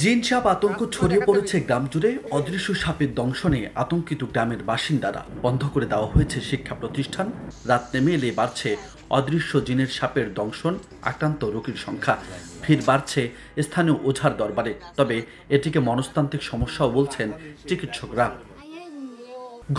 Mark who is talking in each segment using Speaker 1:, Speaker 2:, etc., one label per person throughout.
Speaker 1: জিন সাপ আতঙ্ক ছড়িয়ে পড়েছে গ্রাম জুড়ে। অদৃশ্য সাপের দংশনে আতঙ্কিত গ্রামের বাসিন্দারা। বন্ধ করে দেওয়া হয়েছে শিক্ষা প্রতিষ্ঠান। রাত নেমে এলে বাড়ছে অদৃশ্য জিনের সাপের দংশন, আক্রান্ত রোগীর সংখ্যা। ভিড় বাড়ছে স্থানীয় ওঝার দরবারে। তবে এটিকে মনস্তান্ত্রিক সমস্যাও বলছেন চিকিৎসকরা।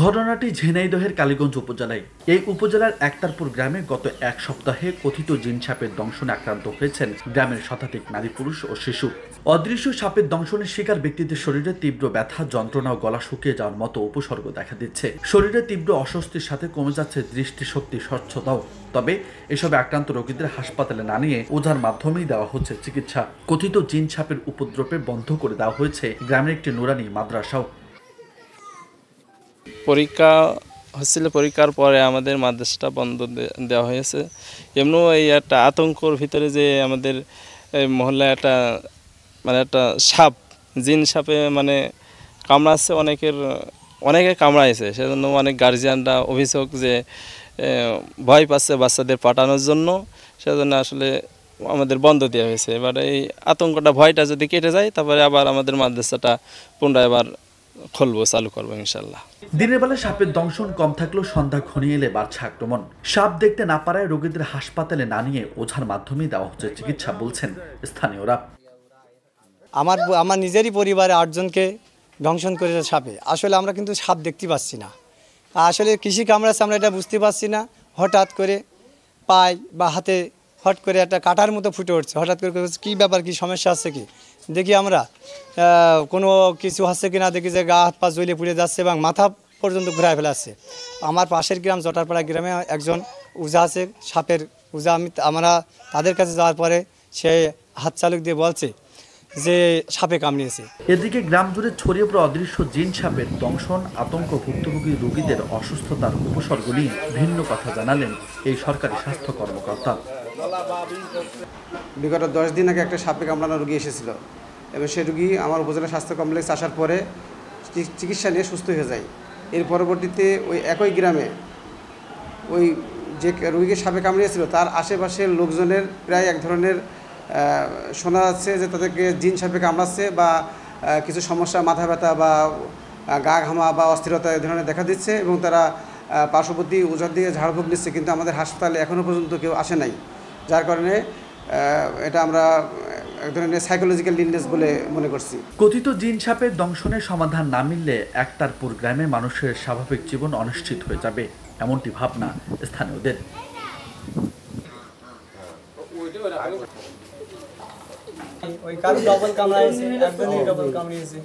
Speaker 1: ঘটনাটি ঝিনাইদহের কালীগঞ্জ উপজেলায়। এই উপজেলার একতারপুর গ্রামে গত এক সপ্তাহে কথিত জিন সাপের দংশনে আক্রান্ত হয়েছেন গ্রামের শতাধিক নারী, পুরুষ ও শিশু। অদৃশ্য সাপের দংশনের শিকার ব্যক্তিদের শরীরে তীব্র ব্যথা, যন্ত্রণা ও গলা শুকিয়ে যাওয়ার মতো উপসর্গ দেখা দিচ্ছে। শরীরে তীব্র অস্বস্তির সাথে কমে যাচ্ছে দৃষ্টিশক্তি, স্বচ্ছতাও। তবে এসব আক্রান্ত রোগীদের হাসপাতালে না নিয়ে ওঝার মাধ্যমেই দেওয়া হচ্ছে চিকিৎসা। কথিত জিন সাপের উপদ্রবে বন্ধ করে দেওয়া হয়েছে গ্রামের একটি নুরানি মাদ্রাসাও।
Speaker 2: পরীক্ষা হচ্ছিল, পরীক্ষার পরে আমাদের মাদ্রাসাটা বন্ধ দেওয়া হয়েছে। এমনিও এই একটা আতঙ্কর ভিতরে যে আমাদের এই মহল্লায় একটা সাপ, জিন সাপে কামড়াচ্ছে, অনেকে কামড়াইছে। সেজন্য অনেক গার্জিয়ানরা অভিযোগ যে ভয় পাচ্ছে বাচ্চাদের পাঠানোর জন্য। সেজন্য আসলে আমাদের বন্ধ দেওয়া হয়েছে। এবার এই আতঙ্কটা, ভয়টা যদি কেটে যায়, তারপরে আবার আমাদের মাদ্রাসাটা পুনরায় আবার চালু করবো ইনশাল্লাহ।
Speaker 1: দিনের বেলা সাপের দংশন কম থাকলেও সন্ধ্যা ঘনিয়ে এলে বাড়ছে আক্রমণ। সাপ দেখতে না পারায় রোগীদের হাসপাতালে না নিয়ে ওঝার মাধ্যমেই দেওয়া হচ্ছে চিকিৎসা, বলছেন স্থানীয়রা।
Speaker 3: আমার নিজেরই পরিবারে 8 জনকে দংশন করেছে সাপে। আসলে আমরা কিন্তু সাপ দেখতে পাচ্ছি না। আসলে কৃষি কামড়াচ্ছে আমরা এটা বুঝতে পারছি না। হঠাৎ করে পায়ে বা হাতে হট করে একটা কাটার মতো ফুটে উঠছে। হঠাৎ করে কী ব্যাপার, কি সমস্যা আছে কি দেখি আমরা, কোনো কিছু হচ্ছে কি না দেখি যে গা হাত পা জ্বলে পুড়ে যাচ্ছে এবং মাথা পর্যন্ত ঘুরায় ফেলাচ্ছে। আমার পাশের গ্রাম জটারপাড়া গ্রামে একজন উজা আছে, সাপের উজা। আমরা তাদের কাছে যাওয়ার পরে সে হাত চালক দিয়ে বলছে যে সাপে কামড়িয়েছে।
Speaker 1: এদিকে গ্রাম জুড়ে ছড়িয়ে পড়া অদৃশ্য জিন সাপের দংশন, আতঙ্ক, ভুক্তভোগী রোগীদের অসুস্থতার উপসর্গ নিয়ে ভিন্ন কথা জানালেন এই সরকারি স্বাস্থ্য কর্মকর্তা।
Speaker 4: বিগত 10 দিন আগে একটা সাপে কামড়ানো রোগী এসেছিল এবং সেই রোগী আমার উপজেলা স্বাস্থ্য কমপ্লেক্স আসার পরে চিকিৎসা নিয়ে সুস্থ হয়ে যায়। এর পরবর্তীতে ওই একই গ্রামে ওই যে রোগীকে সাপে কামড়িয়েছিল তার আশেপাশের লোকজনের প্রায় এক ধরনের শোনা যাচ্ছে যে তাদেরকে জিন সাপে কামড়াচ্ছে বা কিছু সমস্যা, মাথা ব্যথা বা গা ঘামা বা অস্থিরতা এই ধরনের দেখা দিচ্ছে এবং তারা পার্শ্ববর্তী ওঝার দিকে ঝাড়ফুঁক নিচ্ছে, কিন্তু আমাদের হাসপাতালে এখনও পর্যন্ত কেউ আসে নাই। যার কারণে এটা আমরা এক ধরনের সাইকোলজিক্যাল ইলনেস বলে মনে করছি।
Speaker 1: কথিত জিন সাপের দংশনের সমাধান না মিললে একতারপুর গ্রামে মানুষের স্বাভাবিক জীবন অনিশ্চিত হয়ে যাবে, এমনটি ভাবনা স্থানীয়দের।
Speaker 3: ওই কারো ডবল কামড়াইছে, একজনই ডবল কামড়িয়েছে।